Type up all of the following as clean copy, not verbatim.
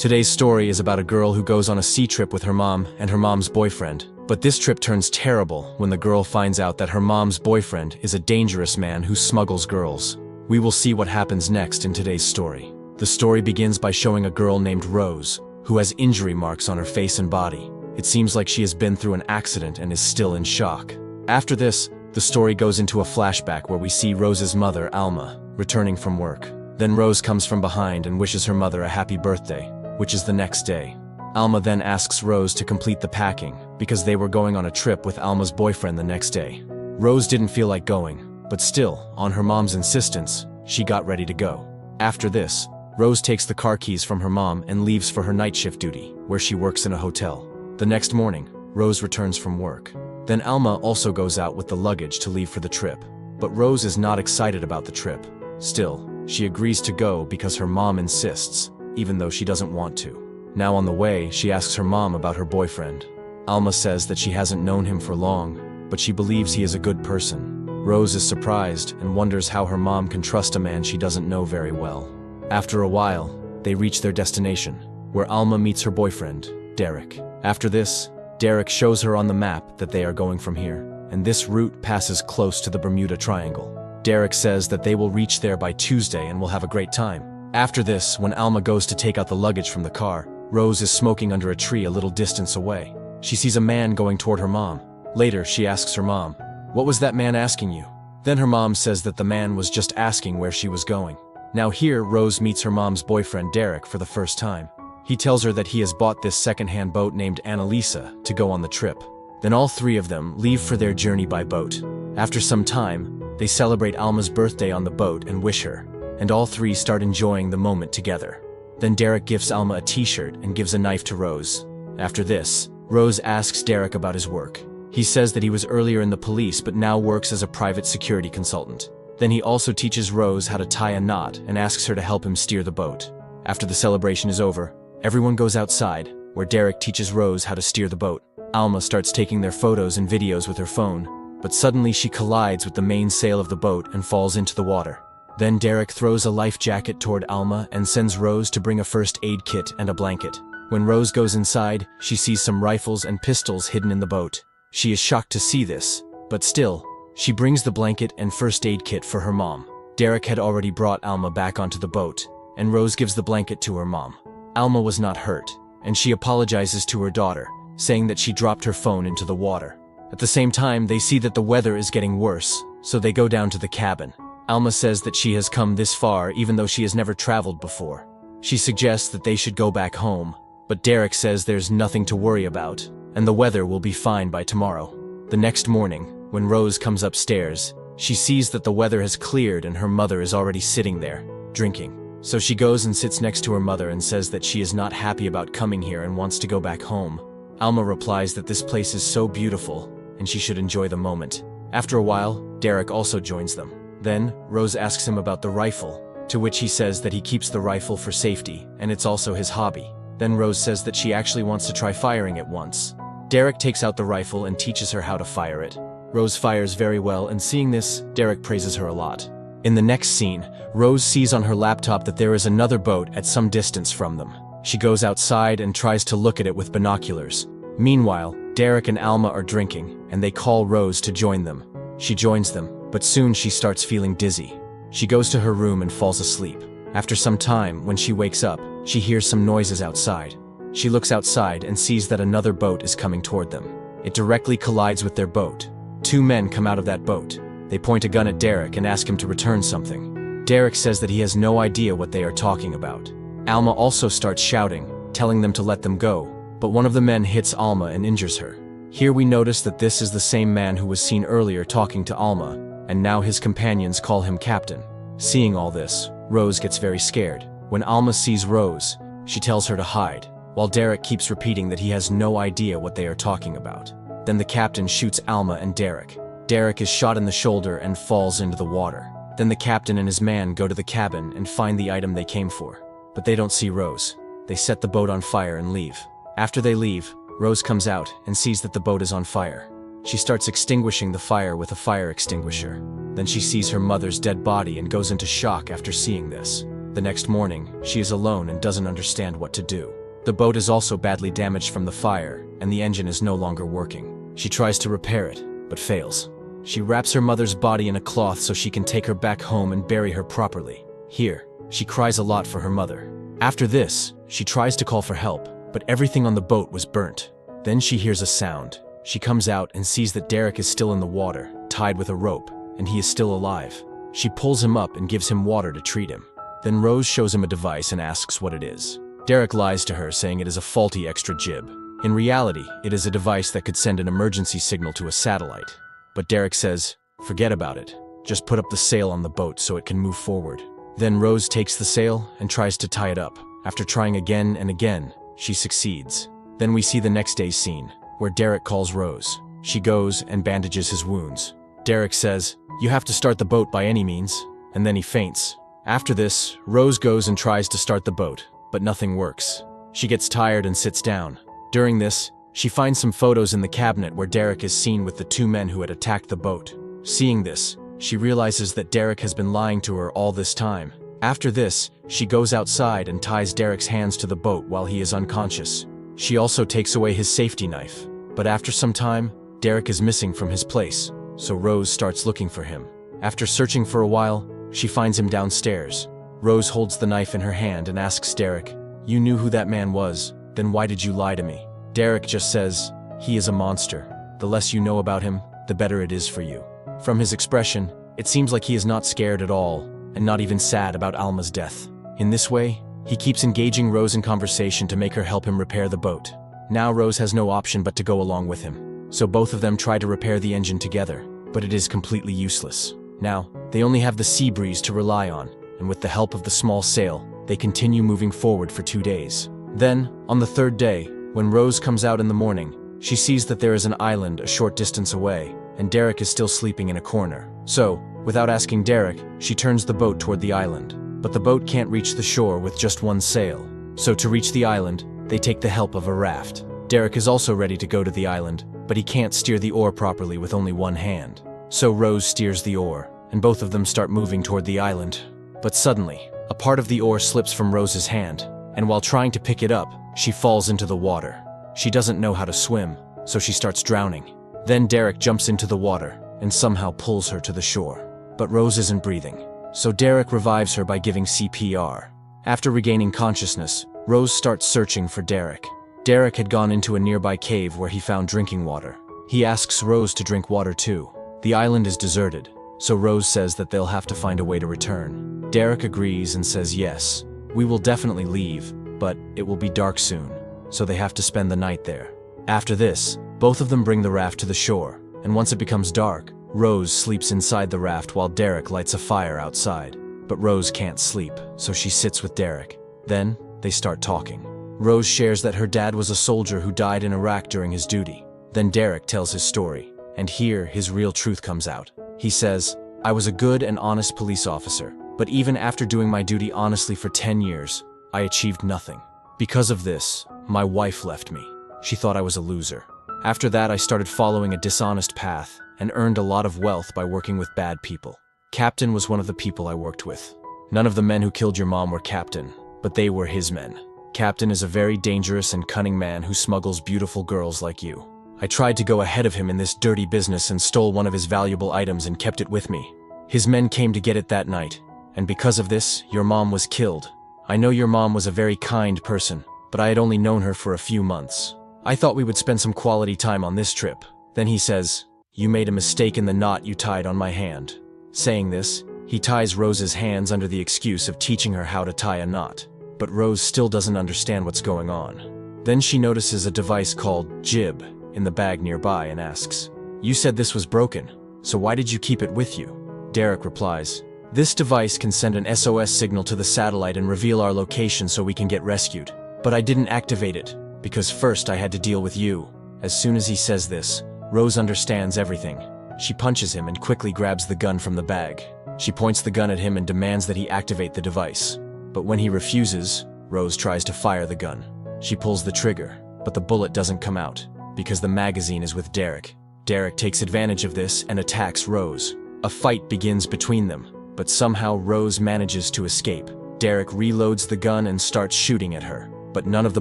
Today's story is about a girl who goes on a sea trip with her mom and her mom's boyfriend. But this trip turns terrible when the girl finds out that her mom's boyfriend is a dangerous man who smuggles girls. We will see what happens next in today's story. The story begins by showing a girl named Rose, who has injury marks on her face and body. It seems like she has been through an accident and is still in shock. After this, the story goes into a flashback where we see Rose's mother, Alma, returning from work. Then Rose comes from behind and wishes her mother a happy birthday, which is the next day. Alma then asks Rose to complete the packing, because they were going on a trip with Alma's boyfriend the next day. Rose didn't feel like going, but still, on her mom's insistence, she got ready to go. After this, Rose takes the car keys from her mom and leaves for her night shift duty, where she works in a hotel. The next morning, Rose returns from work. Then Alma also goes out with the luggage to leave for the trip. But Rose is not excited about the trip. Still, she agrees to go because her mom insists, even though she doesn't want to. Now on the way, she asks her mom about her boyfriend. Alma says that she hasn't known him for long, but she believes he is a good person. Rose is surprised and wonders how her mom can trust a man she doesn't know very well. After a while, they reach their destination, where Alma meets her boyfriend, Derek. After this, Derek shows her on the map that they are going from here, and this route passes close to the Bermuda Triangle. Derek says that they will reach there by Tuesday and will have a great time. After this, when Alma goes to take out the luggage from the car, Rose is smoking under a tree a little distance away. She sees a man going toward her mom. Later, she asks her mom, "What was that man asking you?" Then her mom says that the man was just asking where she was going. Now here, Rose meets her mom's boyfriend Derek for the first time. He tells her that he has bought this second-hand boat named Annalisa to go on the trip. Then all three of them leave for their journey by boat. After some time, they celebrate Alma's birthday on the boat and wish her, and all three start enjoying the moment together. Then Derek gives Alma a t-shirt and gives a knife to Rose. After this, Rose asks Derek about his work. He says that he was earlier in the police but now works as a private security consultant. Then he also teaches Rose how to tie a knot and asks her to help him steer the boat. After the celebration is over, everyone goes outside, where Derek teaches Rose how to steer the boat. Alma starts taking their photos and videos with her phone, but suddenly she collides with the mainsail of the boat and falls into the water. Then Derek throws a life jacket toward Alma and sends Rose to bring a first aid kit and a blanket. When Rose goes inside, she sees some rifles and pistols hidden in the boat. She is shocked to see this, but still, she brings the blanket and first aid kit for her mom. Derek had already brought Alma back onto the boat, and Rose gives the blanket to her mom. Alma was not hurt, and she apologizes to her daughter, saying that she dropped her phone into the water. At the same time, they see that the weather is getting worse, so they go down to the cabin. Alma says that she has come this far even though she has never traveled before. She suggests that they should go back home, but Derek says there's nothing to worry about, and the weather will be fine by tomorrow. The next morning, when Rose comes upstairs, she sees that the weather has cleared and her mother is already sitting there, drinking. So she goes and sits next to her mother and says that she is not happy about coming here and wants to go back home. Alma replies that this place is so beautiful, and she should enjoy the moment. After a while, Derek also joins them. Then, Rose asks him about the rifle, to which he says that he keeps the rifle for safety, and it's also his hobby. Then Rose says that she actually wants to try firing it once. Derek takes out the rifle and teaches her how to fire it. Rose fires very well, and seeing this, Derek praises her a lot. In the next scene, Rose sees on her laptop that there is another boat at some distance from them. She goes outside and tries to look at it with binoculars. Meanwhile, Derek and Alma are drinking, and they call Rose to join them. She joins them, but soon she starts feeling dizzy. She goes to her room and falls asleep. After some time, when she wakes up, she hears some noises outside. She looks outside and sees that another boat is coming toward them. It directly collides with their boat. Two men come out of that boat. They point a gun at Derek and ask him to return something. Derek says that he has no idea what they are talking about. Alma also starts shouting, telling them to let them go, but one of the men hits Alma and injures her. Here we notice that this is the same man who was seen earlier talking to Alma, and now his companions call him Captain. Seeing all this, Rose gets very scared. When Alma sees Rose, she tells her to hide, while Derek keeps repeating that he has no idea what they are talking about. Then the captain shoots Alma and Derek. Derek is shot in the shoulder and falls into the water. Then the captain and his man go to the cabin and find the item they came for. But they don't see Rose. They set the boat on fire and leave. After they leave, Rose comes out and sees that the boat is on fire. She starts extinguishing the fire with a fire extinguisher. Then she sees her mother's dead body and goes into shock after seeing this. The next morning, she is alone and doesn't understand what to do. The boat is also badly damaged from the fire, and the engine is no longer working. She tries to repair it, but fails. She wraps her mother's body in a cloth so she can take her back home and bury her properly. Here, she cries a lot for her mother. After this, she tries to call for help, but everything on the boat was burnt. Then she hears a sound. She comes out and sees that Derek is still in the water, tied with a rope, and he is still alive. She pulls him up and gives him water to treat him. Then Rose shows him a device and asks what it is. Derek lies to her, saying it is a faulty extra jib. In reality, it is a device that could send an emergency signal to a satellite. But Derek says, forget about it. Just put up the sail on the boat so it can move forward. Then Rose takes the sail and tries to tie it up. After trying again and again, she succeeds. Then we see the next day's scene, where Derek calls Rose. She goes and bandages his wounds. Derek says, you have to start the boat by any means, and then he faints. After this, Rose goes and tries to start the boat, but nothing works. She gets tired and sits down. During this, she finds some photos in the cabinet where Derek is seen with the two men who had attacked the boat. Seeing this, she realizes that Derek has been lying to her all this time. After this, she goes outside and ties Derek's hands to the boat while he is unconscious. She also takes away his safety knife. But after some time, Derek is missing from his place, so Rose starts looking for him. After searching for a while, she finds him downstairs. Rose holds the knife in her hand and asks Derek, you knew who that man was, then why did you lie to me? Derek just says, he is a monster. The less you know about him, the better it is for you. From his expression, it seems like he is not scared at all, and not even sad about Alma's death. In this way, he keeps engaging Rose in conversation to make her help him repair the boat. Now Rose has no option but to go along with him. So both of them try to repair the engine together, but it is completely useless. Now, they only have the sea breeze to rely on, and with the help of the small sail, they continue moving forward for 2 days. Then, on the third day, when Rose comes out in the morning, she sees that there is an island a short distance away, and Derek is still sleeping in a corner. So, without asking Derek, she turns the boat toward the island. But the boat can't reach the shore with just one sail. So to reach the island, they take the help of a raft. Derek is also ready to go to the island, but he can't steer the oar properly with only one hand. So Rose steers the oar, and both of them start moving toward the island. But suddenly, a part of the oar slips from Rose's hand, and while trying to pick it up, she falls into the water. She doesn't know how to swim, so she starts drowning. Then Derek jumps into the water, and somehow pulls her to the shore. But Rose isn't breathing, so Derek revives her by giving CPR. After regaining consciousness, Rose starts searching for Derek. Derek had gone into a nearby cave where he found drinking water. He asks Rose to drink water too. The island is deserted, so Rose says that they'll have to find a way to return. Derek agrees and says yes, we will definitely leave, but it will be dark soon, so they have to spend the night there. After this, both of them bring the raft to the shore, and once it becomes dark, Rose sleeps inside the raft while Derek lights a fire outside. But Rose can't sleep, so she sits with Derek. Then, they start talking. Rose shares that her dad was a soldier who died in Iraq during his duty. Then Derek tells his story, and here his real truth comes out. He says, I was a good and honest police officer, but even after doing my duty honestly for 10 years, I achieved nothing. Because of this, my wife left me. She thought I was a loser. After that, I started following a dishonest path and earned a lot of wealth by working with bad people. Captain was one of the people I worked with. None of the men who killed your mom were Captain, but they were his men. Captain is a very dangerous and cunning man who smuggles beautiful girls like you. I tried to go ahead of him in this dirty business and stole one of his valuable items and kept it with me. His men came to get it that night, and because of this, your mom was killed. I know your mom was a very kind person, but I had only known her for a few months. I thought we would spend some quality time on this trip. Then he says, you made a mistake in the knot you tied on my hand. Saying this, he ties Rose's hands under the excuse of teaching her how to tie a knot. But Rose still doesn't understand what's going on. Then she notices a device called jib in the bag nearby and asks, you said this was broken, so why did you keep it with you? Derek replies, this device can send an SOS signal to the satellite and reveal our location so we can get rescued. But I didn't activate it, because first I had to deal with you. As soon as he says this, Rose understands everything. She punches him and quickly grabs the gun from the bag. She points the gun at him and demands that he activate the device. But when he refuses, Rose tries to fire the gun. She pulls the trigger, but the bullet doesn't come out, because the magazine is with Derek. Derek takes advantage of this and attacks Rose. A fight begins between them, but somehow Rose manages to escape. Derek reloads the gun and starts shooting at her, but none of the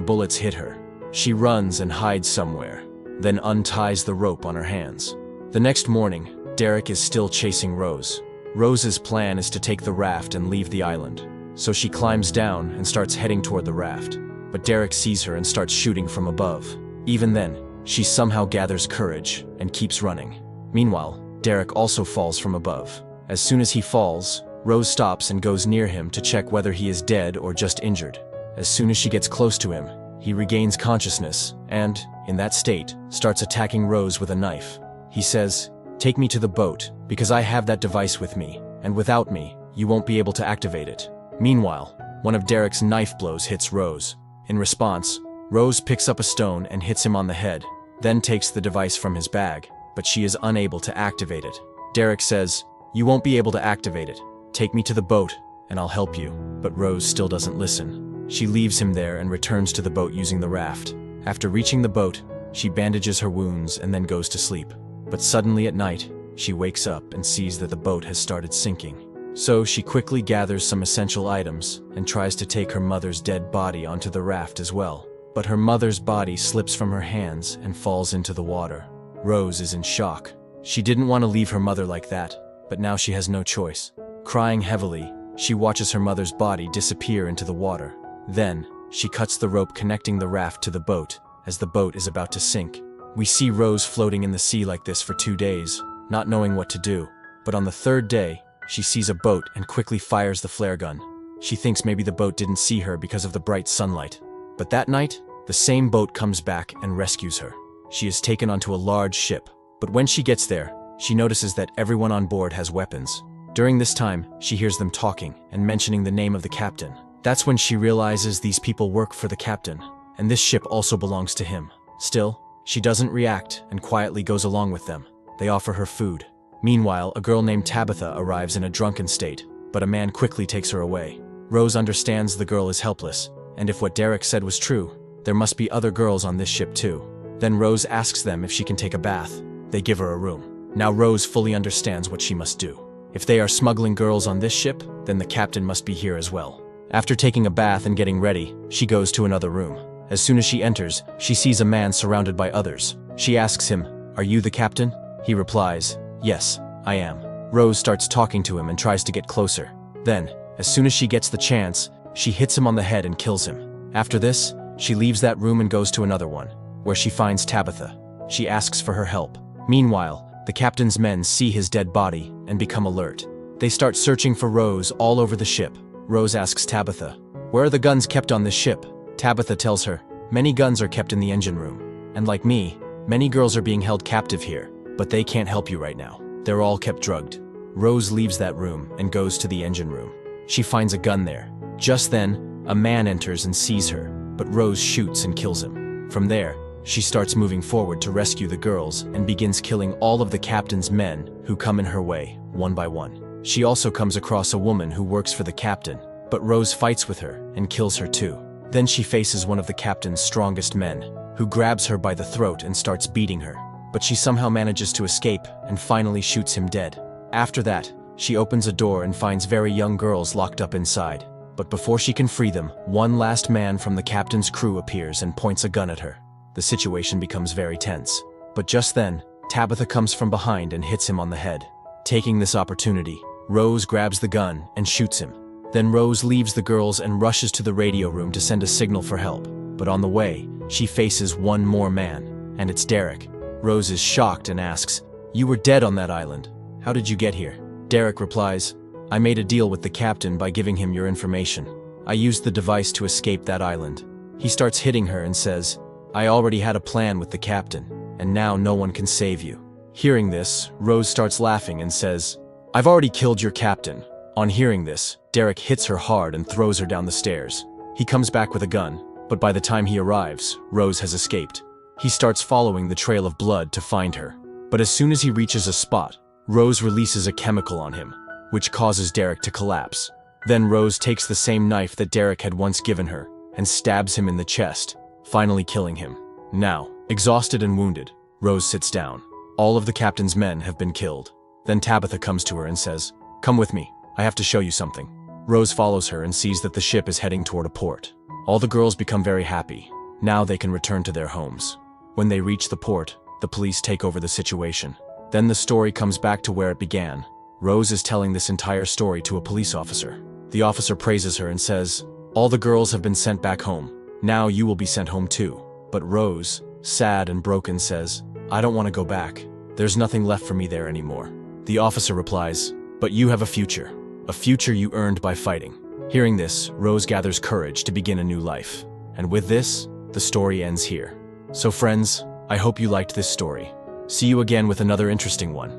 bullets hit her. She runs and hides somewhere, then unties the rope on her hands. The next morning, Derek is still chasing Rose. Rose's plan is to take the raft and leave the island, so she climbs down and starts heading toward the raft. But Derek sees her and starts shooting from above. Even then, she somehow gathers courage and keeps running. Meanwhile, Derek also falls from above. As soon as he falls, Rose stops and goes near him to check whether he is dead or just injured. As soon as she gets close to him, he regains consciousness and, in that state, starts attacking Rose with a knife. He says, "Take me to the boat, because I have that device with me, and without me, you won't be able to activate it." Meanwhile, one of Derek's knife blows hits Rose. In response, Rose picks up a stone and hits him on the head, then takes the device from his bag, but she is unable to activate it. Derek says, "You won't be able to activate it. Take me to the boat, and I'll help you." But Rose still doesn't listen. She leaves him there and returns to the boat using the raft. After reaching the boat, she bandages her wounds and then goes to sleep. But suddenly at night, she wakes up and sees that the boat has started sinking. So she quickly gathers some essential items and tries to take her mother's dead body onto the raft as well. But her mother's body slips from her hands and falls into the water. Rose is in shock. She didn't want to leave her mother like that, but now she has no choice. Crying heavily, she watches her mother's body disappear into the water. Then, she cuts the rope connecting the raft to the boat, as the boat is about to sink. We see Rose floating in the sea like this for 2 days, not knowing what to do. But on the 3rd day, she sees a boat and quickly fires the flare gun. She thinks maybe the boat didn't see her because of the bright sunlight. But that night, the same boat comes back and rescues her. She is taken onto a large ship, but when she gets there, she notices that everyone on board has weapons. During this time, she hears them talking and mentioning the name of the captain. That's when she realizes these people work for the captain, and this ship also belongs to him. Still, she doesn't react and quietly goes along with them. They offer her food. Meanwhile, a girl named Tabitha arrives in a drunken state, but a man quickly takes her away. Rose understands the girl is helpless, and if what Derek said was true, there must be other girls on this ship too. Then Rose asks them if she can take a bath. They give her a room. Now Rose fully understands what she must do. If they are smuggling girls on this ship, then the captain must be here as well. After taking a bath and getting ready, she goes to another room. As soon as she enters, she sees a man surrounded by others. She asks him, "Are you the captain?" He replies, "Yes, I am." Rose starts talking to him and tries to get closer. Then, as soon as she gets the chance, she hits him on the head and kills him. After this, she leaves that room and goes to another one, where she finds Tabitha. She asks for her help. Meanwhile, the captain's men see his dead body and become alert. They start searching for Rose all over the ship. Rose asks Tabitha, "Where are the guns kept on this ship?" Tabitha tells her, "Many guns are kept in the engine room. And like me, many girls are being held captive here, but they can't help you right now. They're all kept drugged." Rose leaves that room and goes to the engine room. She finds a gun there. Just then, a man enters and sees her, but Rose shoots and kills him. From there, she starts moving forward to rescue the girls and begins killing all of the captain's men who come in her way, one by one. She also comes across a woman who works for the captain, but Rose fights with her and kills her too. Then she faces one of the captain's strongest men, who grabs her by the throat and starts beating her. But she somehow manages to escape and finally shoots him dead. After that, she opens a door and finds very young girls locked up inside. But before she can free them, one last man from the captain's crew appears and points a gun at her. The situation becomes very tense. But just then, Tabitha comes from behind and hits him on the head. Taking this opportunity, Rose grabs the gun and shoots him. Then Rose leaves the girls and rushes to the radio room to send a signal for help. But on the way, she faces one more man, and it's Derek. Rose is shocked and asks, "You were dead on that island. How did you get here?" Derek replies, "I made a deal with the captain by giving him your information. I used the device to escape that island." He starts hitting her and says, "I already had a plan with the captain, and now no one can save you." Hearing this, Rose starts laughing and says, "I've already killed your captain." On hearing this, Derek hits her hard and throws her down the stairs. He comes back with a gun, but by the time he arrives, Rose has escaped. He starts following the trail of blood to find her. But as soon as he reaches a spot, Rose releases a chemical on him, which causes Derek to collapse. Then Rose takes the same knife that Derek had once given her and stabs him in the chest, finally killing him. Now, exhausted and wounded, Rose sits down. All of the captain's men have been killed. Then Tabitha comes to her and says, "Come with me. I have to show you something." Rose follows her and sees that the ship is heading toward a port. All the girls become very happy. Now they can return to their homes. When they reach the port, the police take over the situation. Then the story comes back to where it began. Rose is telling this entire story to a police officer. The officer praises her and says, "All the girls have been sent back home. Now you will be sent home too." But Rose, sad and broken, says, "I don't want to go back. There's nothing left for me there anymore." The officer replies, "But you have a future you earned by fighting." Hearing this, Rose gathers courage to begin a new life. And with this, the story ends here. So friends, I hope you liked this story. See you again with another interesting one.